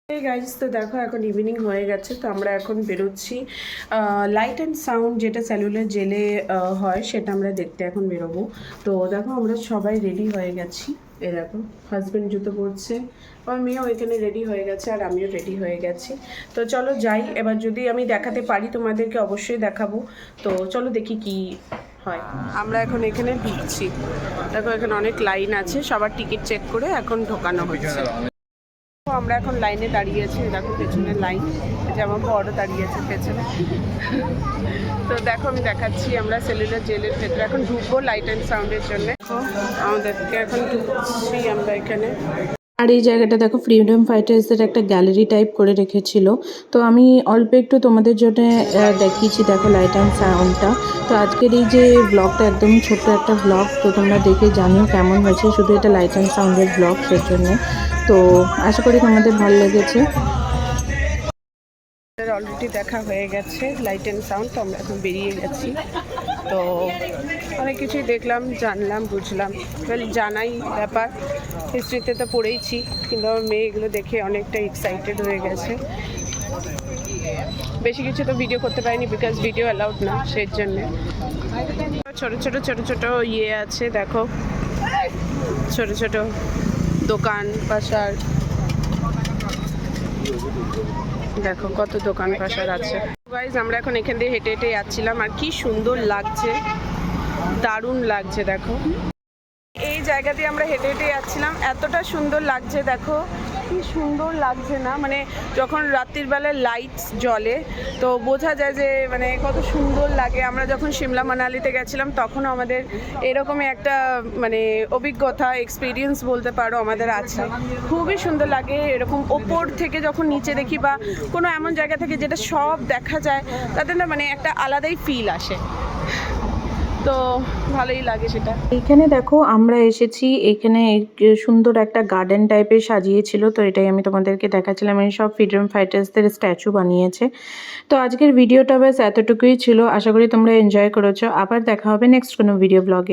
এই গাইজ তো দেখো এখন ইভিনিং হয়ে গেছে, তো আমরা এখন বেরোচ্ছি লাইট অ্যান্ড সাউন্ড যেটা সেলুলার জেলে হয় সেটা আমরা দেখতে এখন বেরোবো। তো দেখো আমরা সবাই রেডি হয়ে গেছি। এ দেখো হাজব্যান্ড জুতো পরছে, আমার মেয়েও এখানে রেডি হয়ে গেছে আর আমিও রেডি হয়ে গেছি। তো চলো যাই, এবার যদি আমি দেখাতে পারি তোমাদেরকে অবশ্যই দেখাবো। তো চলো দেখি কি হয়। আমরা এখন এখানে ঢুকছি, দেখো এখানে অনেক লাইন আছে, সবার টিকিট চেক করে এখন ঢোকানো হচ্ছে। আমরা এখন লাইনে দাঁড়িয়েছি, দেখো পেছনে লাইন, যেমন বড় দাঁড়িয়েছে পেছনে। তো দেখো আমি দেখাচ্ছি, আমরা সেলুলার জেলের ভেতরে এখন ঢুকবো লাইট অ্যান্ড সাউন্ডের জন্য। আমাদেরকে এখন ঢুকছি আমরা এখানে। আর এই জায়গাটা দেখো ফ্রিডম ফাইটার্সদের একটা গ্যালারি টাইপ করে রেখেছিল। তো আমি অল্প একটু তোমাদের জন্য দেখিয়েছি, দেখো লাইট অ্যান্ড সাউন্ডটা। তো আজকের এই যে ব্লগটা একদম ছোট্ট একটা ব্লগ, তো তোমরা দেখে জানিও কেমন হয়েছে, শুধু এটা লাইট অ্যান্ড সাউন্ডের ব্লগ সেজন্য। তো আশা করি তোমাদের ভালো লেগেছে। অলরেডি দেখা হয়ে গেছে লাইট অ্যান্ড সাউন্ড, তো আমরা এখন বেরিয়ে গেছি। তো অনেক কিছুই দেখলাম, জানলাম, বুঝলাম। জানাই ব্যাপার, হিস্ট্রিতে তো পড়েইছি, কিন্তু আমার মেয়ে এগুলো দেখে অনেকটা এক্সাইটেড হয়ে গেছে। বেশি কিছু তো ভিডিও করতে পারিনি, বিকজ ভিডিও অ্যালাউড না, সেই জন্যে। ছোট ছোট ছোট ছোট ইয়ে আছে, দেখো ছোট ছোট দোকান পাশার, দেখো কত দোকান পাশার আছে। গাইজ আমরা এখন এখান দিয়ে হেঁটে হেঁটে যাচ্ছিলাম, আর কি সুন্দর লাগছে, দারুণ লাগছে। দেখো এই জায়গা দিয়ে আমরা হেঁটে হেঁটে যাচ্ছিলাম, এতটা সুন্দর লাগছে, দেখো কি সুন্দর লাগছে না, মানে যখন রাত্রির বেলায় লাইটস জ্বলে তো বোঝা যায় যে মানে কত সুন্দর লাগে। আমরা যখন সিমলা মানালিতে গেছিলাম তখনও আমাদের এরকমই একটা মানে অভিজ্ঞতা, এক্সপিরিয়েন্স বলতে পারো আমাদের আছে। খুবই সুন্দর লাগে এরকম ওপর থেকে যখন নিচে দেখি, বা কোনো এমন জায়গা থেকে যেটা সব দেখা যায়, তাতে না মানে একটা আলাদাই ফিল আসে, তো ভালোই লাগে সেটা। এইখানে দেখো আমরা এসেছি, এখানে সুন্দর একটা গার্ডেন টাইপের সাজিয়েছিল, তো এটাই আমি তোমাদেরকে দেখাচ্ছিলাম। এই সব ফ্রিডম ফাইটার্সদের স্ট্যাচু বানিয়েছে। তো আজকের ভিডিওটা ব্যাস এতটুকুই ছিল, আশা করি তোমরা এনজয় করেছো। আবার দেখা হবে নেক্সট কোনো ভিডিও ব্লগে।